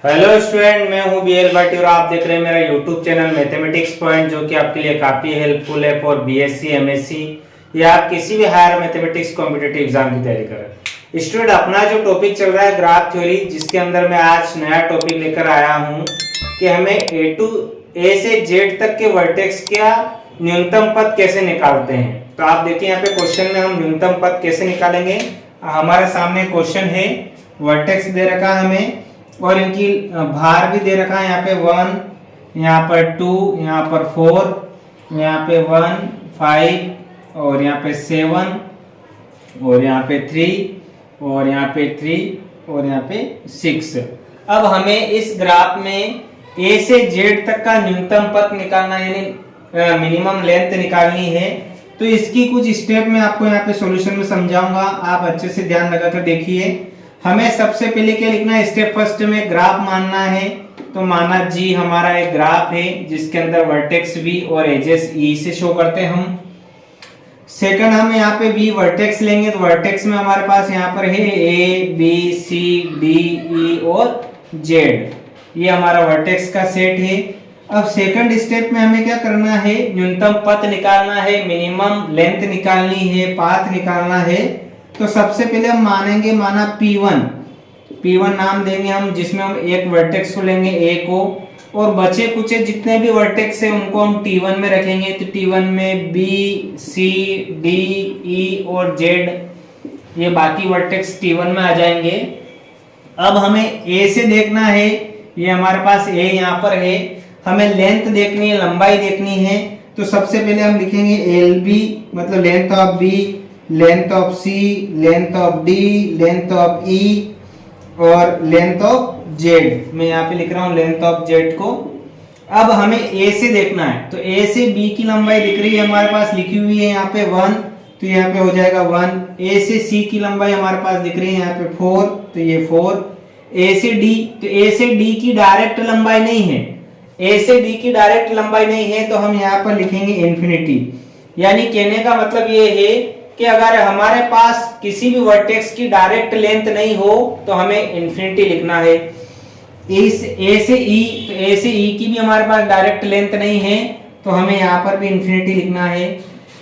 Hello student, मैं हूं BL Bhati और आप देख रहे हैं मेरा यूट्यूब चैनल मैथमेटिक्स पॉइंट, जो कि आपके लिए काफ़ी हेल्पफुल है फॉर बीएससी, एमएससी या आप किसी भी हायर मैथमेटिक्स कॉम्पिटिटिव एग्जाम की तैयारी कर रहे हैं। स्टूडेंट, अपना जो टॉपिक चल रहा है ग्राफ थ्योरी, जिसके अंदर मैं आज नया टॉपिक लेकर आया हूं कि हमें ए से जेड तक के वर्टेक्स का न्यूनतम पद कैसे निकालते हैं। तो आप देखिए यहाँ पे क्वेश्चन में हम न्यूनतम पद कैसे निकालेंगे। हमारे सामने क्वेश्चन है, वर्टेक्स दे रखा है हमें और इनकी भार भी दे रखा है। यहाँ पे 1, यहाँ पर 2, यहाँ पर 4, यहाँ पे 1, 5 और यहाँ पे 7 और यहाँ पे 3 और यहाँ पे 3 और यहाँ पे 6। अब हमें इस ग्राफ में ए से जेड तक का न्यूनतम पथ निकालना, यानी मिनिमम लेंथ निकालनी है। तो इसकी कुछ स्टेप मैं आपको यहाँ पे सॉल्यूशन में समझाऊंगा, आप अच्छे से ध्यान लगाकर देखिए। हमें सबसे पहले क्या लिखना है, स्टेप फर्स्ट में ग्राफ मानना है। तो माना जी हमारा एक ग्राफ है जिसके अंदर वर्टेक्स वी और एजेस ई से शो करते हैं हम। सेकंड हम यहाँ पे वी वर्टेक्स लेंगे, तो वर्टेक्स में हमारे पास यहाँ पर है A B C D E और जेड, ये हमारा वर्टेक्स का सेट है। अब सेकंड स्टेप में हमें क्या करना है, न्यूनतम पथ निकालना है, मिनिमम लेंथ निकालनी है, पाथ निकालना है। तो सबसे पहले हम मानेंगे, माना P1 नाम देंगे हम, जिसमें हम एक वर्टेक्स को लेंगे ए को, और बचे कुछ जितने भी वर्टेक्स है उनको हम T1 में रखेंगे। तो T1 में B, C, D, E और Z, ये बाकी वर्टेक्स T1 में आ जाएंगे। अब हमें ए से देखना है, ये हमारे पास ए यहाँ पर है, हमें लेंथ देखनी है, लंबाई देखनी है। तो सबसे पहले हम लिखेंगे LB, मतलब length of B, length of C, length of D, length of E और लेंथ ऑफ Z। मैं यहाँ पे लिख रहा हूँ लेंथ ऑफ Z को। अब हमें A से देखना है, तो A से B की लंबाई दिख रही है हमारे पास, लिखी हुई है यहाँ पे 1, तो यहाँ पे हो जाएगा 1। A से C की लंबाई हमारे पास दिख रही है यहाँ पे 4, तो ये 4। A से D, तो A से D की डायरेक्ट लंबाई नहीं है, A से D की डायरेक्ट लंबाई नहीं है, तो हम यहाँ पर लिखेंगे इन्फिनिटी। यानी कहने का मतलब ये है कि अगर हमारे पास किसी भी वर्टेक्स की डायरेक्ट लेंथ नहीं हो तो हमें इन्फिनिटी लिखना है। ए से ई, तो ए से ई की भी हमारे पास डायरेक्ट लेंथ नहीं है, तो हमें यहाँ पर भी इन्फिनिटी लिखना है।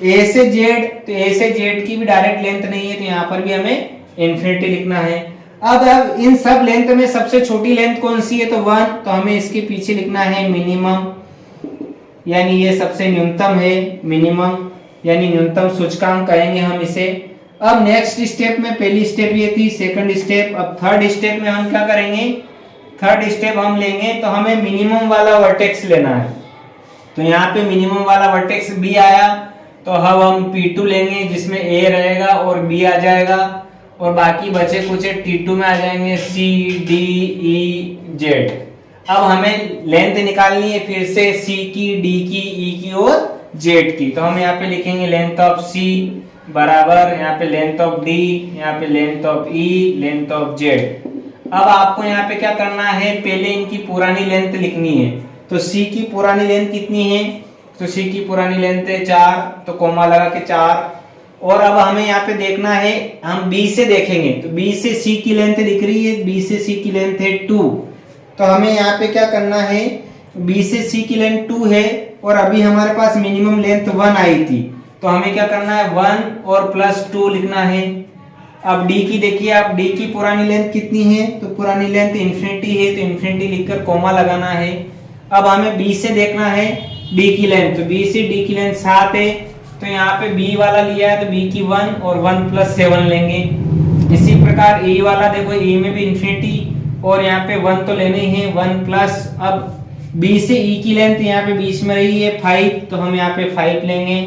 ए से जेड, तो ए से जेड की भी डायरेक्ट लेंथ नहीं है, तो यहाँ पर भी हमें इन्फिनिटी लिखना है। अब इन सब लेंथ में सबसे छोटी लेंथ कौन सी है, तो 1, तो हमें इसके पीछे लिखना है मिनिमम, यानी ये सबसे न्यूनतम है, मिनिमम यानी न्यूनतम सूचकांक कहेंगे हम इसे। अब नेक्स्ट स्टेप में, पहली स्टेप ये थी, सेकंड स्टेप। अब थर्ड स्टेप में हम क्या करेंगे, थर्ड स्टेप हम लेंगे, तो हमें मिनिमम वाला वर्टेक्स लेना है। तो यहाँ पे मिनिमम वाला वर्टेक्स B आया, तो अब हम P2 लेंगे जिसमें A रहेगा और B आ जाएगा, और बाकी बचे कुछ T2 में आ जाएंगे C, D, E, Z। अब हमें लेंथ निकालनी है फिर से C की, D की, E की और Z की। तो हम यहाँ पे लिखेंगे लेंथ ऑफ C बराबर यहाँ पे लेंथ ऑफ D, यहाँ पे length of E, length of Z। अब आपको यहाँ पे क्या करना है, पहले इनकी पुरानी लेंथ लिखनी है। तो C की पुरानी लेंथ कितनी है, तो C की पुरानी लेंथ है 4, तो कोमा लगा के 4। और अब हमें यहाँ पे देखना है, हम B से देखेंगे, तो B से C की लेंथ दिख रही है, B से C की लेंथ है 2। तो हमें यहाँ पे क्या करना है, B से C की लेंथ 2 है और अभी हमारे पास मिनिमम लेंथ 1 आई थी, तो हमें क्या करना है, 1 और प्लस 2 लिखना है। अब D की देखिए, आप D की पुरानी लेंथ कितनी है, तो पुरानी लेंथ इन्फिनिटी है, तो इन्फिनिटी लिखकर कोमा लगाना है। अब हमें B से देखना है D की लेंथ, तो B से D की लेंथ 7 है, तो यहाँ पे B वाला लिया है, तो B की 1 और 1 प्लस 7 लेंगे। इसी प्रकार E वाला देखो, E में भी इन्फिनिटी और यहाँ पे 1 तो लेने ही है, 1 प्लस, अब B से E की लेंथ यहाँ पे बीच में रही है 5, तो हम यहाँ पे 5 लेंगे।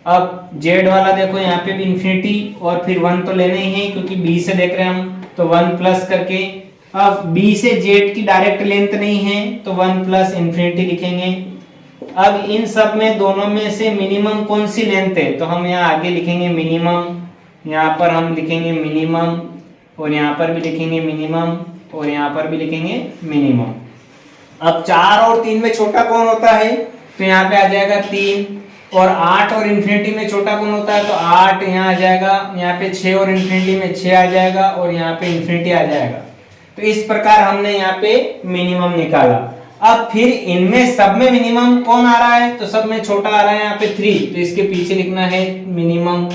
अब Z वाला देखो, यहाँ पे भी इन्फिनिटी और फिर 1 तो लेने ही है क्योंकि B से देख रहे हैं हम, तो 1 प्लस करके, अब B से Z की डायरेक्ट लेंथ नहीं है, तो 1 प्लस इन्फिनिटी लिखेंगे। अब इन सब में दोनों में से मिनिमम कौन सी लेंथ है, तो हम यहाँ आगे लिखेंगे मिनिमम, यहाँ पर हम लिखेंगे मिनिमम और यहाँ पर भी लिखेंगे मिनिमम और यहाँ पर भी लिखेंगे मिनिमम। अब 4 और 3 में छोटा कौन होता है, तो यहाँ पे आ जाएगा 3, और 8 और इन्फिनिटी में छोटा कौन होता है, तो 8 यहाँ आ जाएगा, यहाँ पे 6 और इन्फिनिटी में 6 आ जाएगा और यहाँ पे इन्फिनिटी आ जाएगा। तो इस प्रकार हमने यहाँ पे मिनिमम निकाला। अब फिर इनमें सब में मिनिमम कौन आ रहा है, तो सब में छोटा आ रहा है यहाँ पे 3, तो इसके पीछे लिखना है मिनिमम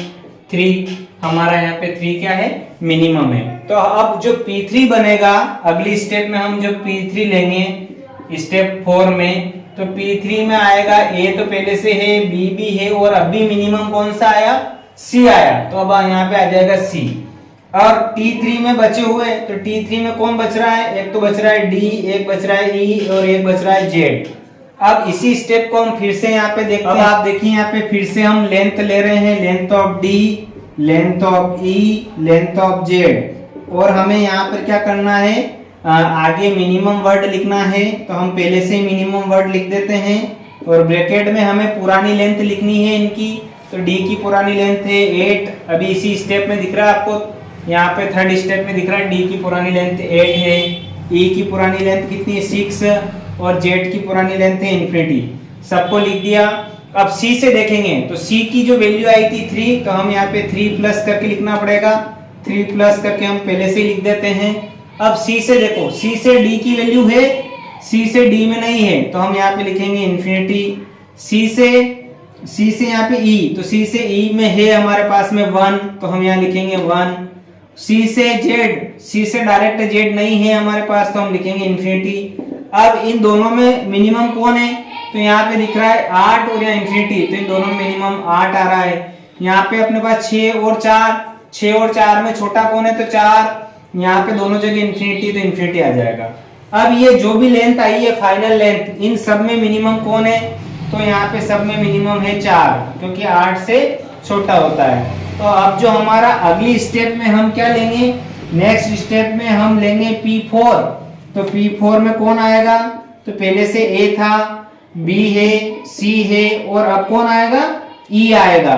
3। हमारा यहाँ पे 3 क्या है, मिनिमम है। तो अब जो P3 बनेगा अगली स्टेप में, हम जो P3 लेंगे स्टेप 4 में, तो P3 में आएगा A तो पहले से है, B भी है, और अभी मिनिमम कौन सा आया, C आया, तो अब यहाँ पे आ जाएगा C। और T3 में बचे हुए, तो T3 में कौन बच रहा है, एक तो बच रहा है D, एक बच रहा है E और एक बच रहा है Z। अब इसी स्टेप को हम फिर से यहाँ पे देखते हैं। अब आप देखिए यहाँ पे फिर से हम लेंथ ले रहे हैं, length of D, length of E, length of Z, और हमें यहाँ पर क्या करना है, आगे मिनिमम वर्ड लिखना है, तो हम पहले से मिनिमम वर्ड लिख देते हैं, और ब्रैकेट में हमें पुरानी लेंथ लिखनी है इनकी, तो D की पुरानी लेंथ है 8, अभी इसी स्टेप में दिख रहा है आपको, यहाँ पे थर्ड स्टेप में दिख रहा है, D की पुरानी लेंथ 8 है, E की पुरानी लेंथ कितनी है 6, और Z की पुरानी लेंथ है इन्फिनिटी। सबको लिख दिया। अब C से देखेंगे, तो C की जो वैल्यू आई थी 3, तो हम यहाँ पे 3 प्लस करके लिखना पड़ेगा, 3 प्लस करके हम पहले से ही लिख देते हैं। अब C से देखो, C से D की वैल्यू है, C से D में नहीं है, तो हम यहाँ पे लिखेंगे इन्फिनिटी। C से यहाँ पे E, तो C से E में है हमारे पास में 1, तो हम यहाँ लिखेंगे 1। C से Z, C से डायरेक्ट Z नहीं है हमारे पास, तो हम लिखेंगे इन्फिनिटी। अब इन दोनों में मिनिमम कौन है, तो यहाँ पे दिख रहा है 8 और यहाँ इन्फिनिटी, तो इन दोनों में मिनिमम 8 आ रहा है। यहाँ पे अपने पास 6 और 4, 6 और 4 में छोटा कौन है, तो 4, यहाँ पे दोनों जगह इन्फिनिटी, तो इन्फिनिटी आ जाएगा। अब ये जो भी लेंथ आई है फाइनल लेंथ, इन सब में मिनिमम कौन है, तो यहाँ पे सब में मिनिमम है 4, क्योंकि 8 से छोटा होता है। तो अब जो हमारा अगली स्टेप में हम क्या लेंगे, नेक्स्ट स्टेप में हम लेंगे P4, तो P4 में कौन आएगा, तो पहले से A था, B है, C है, और अब कौन आएगा, E आएगा,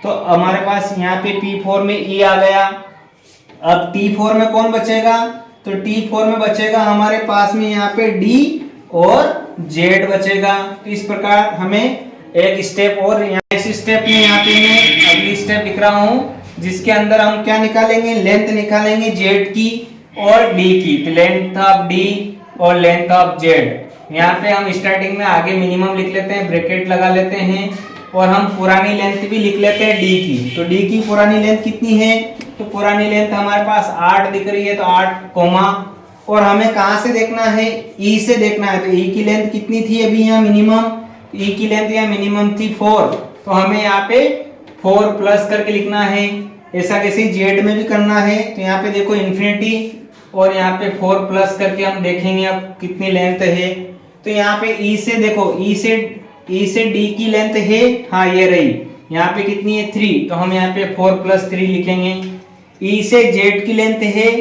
तो हमारे पास यहाँ पे P4 में E आ गया। अब T4 में कौन बचेगा, तो T4 में बचेगा हमारे पास में यहाँ पे D और Z बचेगा। तो इस प्रकार हमें एक स्टेप और, इस स्टेप में यहाँ पे मैं अगली स्टेप लिख रहा हूँ, जिसके अंदर हम क्या निकालेंगे, लेंथ निकालेंगे Z की और D की, तो लेंथ ऑफ D और लेंथ ऑफ Z। यहाँ पे हम स्टार्टिंग में आगे मिनिमम लिख लेते हैं, ब्रैकेट लगा लेते हैं, और हम पुरानी लेंथ भी लिख लेते हैं D की। तो D की पुरानी लेंथ कितनी है, तो पुरानी लेंथ हमारे पास 8 दिख रही है, तो 8 कोमा, और हमें कहाँ से देखना है, E से देखना है, तो E की लेंथ कितनी थी अभी यहाँ मिनिमम, E की लेंथ यहाँ मिनिमम थी 4, तो हमें यहाँ पे 4 प्लस करके लिखना है। ऐसा कैसे Z में भी करना है, तो यहाँ पे देखो इन्फिनिटी, और यहाँ पे 4 प्लस करके हम देखेंगे अब कितनी लेंथ है। तो यहाँ पे E से देखो, E से D की लेंथ है, हाँ ये रही, यहाँ पे कितनी है 3, तो हम यहाँ पे 4 प्लस 3 लिखेंगे। E से Z की लेंथ है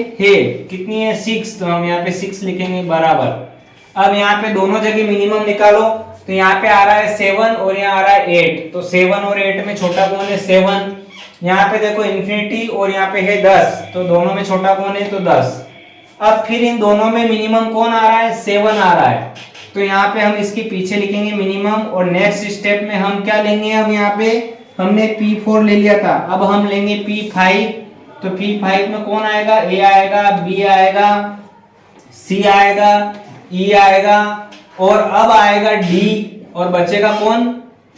कितनी है 6, तो हम यहाँ पे 6 लिखेंगे बराबर। अब यहाँ पे दोनों जगह मिनिमम निकालो, तो यहाँ पे आ रहा है 7 और यहाँ आ रहा है 8, तो 7 और 8 में छोटा कौन है 7। यहाँ पे देखो इन्फिनिटी और यहाँ पे है 10, तो दोनों में छोटा कौन है, तो 10। अब फिर इन दोनों में मिनिमम कौन आ रहा है, 7 आ रहा है, तो यहाँ पे हम इसके पीछे लिखेंगे मिनिमम, और नेक्स्ट स्टेप में हम क्या लेंगे, अब यहाँ पे हमने P4 ले लिया था, अब हम लेंगे P5, तो P5 में कौन आएगा, A आएगा, B आएगा, C आएगा, E आएगा, और अब आएगा D, और बचेगा कौन,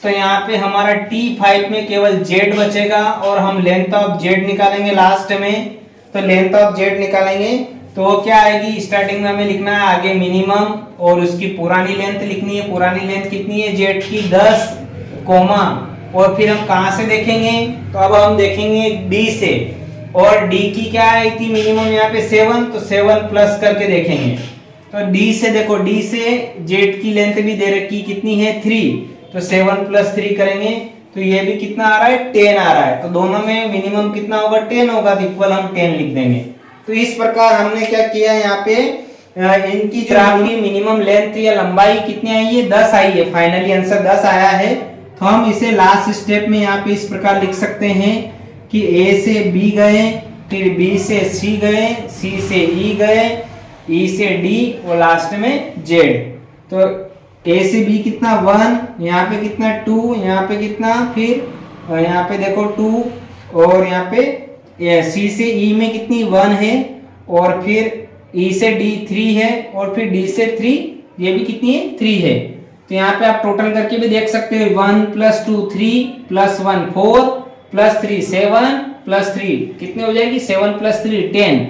तो यहाँ पे हमारा T5 में केवल Z बचेगा, और हम लेंथ ऑफ Z निकालेंगे लास्ट में। तो लेंथ ऑफ Z निकालेंगे तो वो क्या आएगी, स्टार्टिंग में हमें लिखना है आगे मिनिमम, और उसकी पुरानी लेंथ लिखनी है, पुरानी लेंथ कितनी है Z की 10 कोमा, और फिर हम कहाँ से देखेंगे, तो अब हम देखेंगे D से, और D की क्या आई थी मिनिमम यहाँ पे 7, तो 7 प्लस करके देखेंगे। तो D से देखो, D से Z की लेंथ भी दे रखी कितनी है 3, तो 7 प्लस 3 करेंगे, तो ये भी कितना आ रहा है 10 आ रहा है, तो दोनों में मिनिमम कितना होगा 10 होगा, तो इक्वल हम 10 लिख देंगे। तो इस प्रकार हमने क्या किया, यहाँ पे इनकी जो आपकी मिनिमम लेंथ या लंबाई कितनी आई है 10 आई है, फाइनली आंसर 10 आया है। तो हम इसे लास्ट स्टेप में यहाँ पे इस प्रकार लिख सकते हैं कि A से B गए, फिर B से C गए, C से E गए, E से D और लास्ट में Z। तो A से B कितना 1, यहाँ पे कितना 2, यहाँ पे कितना, फिर यहाँ पे देखो 2, और यहाँ पे C से E में कितनी 1 है, और फिर ई से डी 3 है और फिर डी से 3, ये भी कितनी है 3 है। तो यहाँ पे आप टोटल करके भी देख सकते हो 1 + 2 3 + 1 4 + 3 7 + 3 कितने हो जाएगी 7 + 3 10।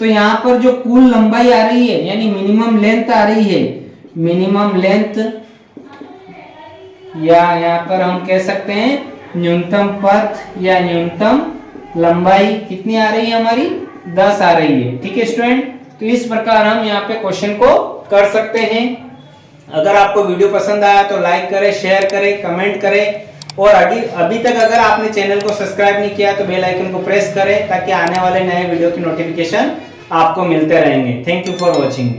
तो यहाँ पर जो कुल लंबाई आ रही है यानी मिनिमम लेंथ आ रही है, मिनिमम लेंथ या यहाँ पर हम कह सकते हैं न्यूनतम पथ या न्यूनतम लंबाई कितनी आ रही है हमारी 10 आ रही है। ठीक है स्टूडेंट, तो इस प्रकार हम यहाँ पे क्वेश्चन को कर सकते हैं। अगर आपको वीडियो पसंद आया तो लाइक करें, शेयर करें, कमेंट करें और अभी तक अगर आपने चैनल को सब्सक्राइब नहीं किया तो बेल आइकन को प्रेस करें ताकि आने वाले नए वीडियो की नोटिफिकेशन आपको मिलते रहेंगे। Thank you for watching.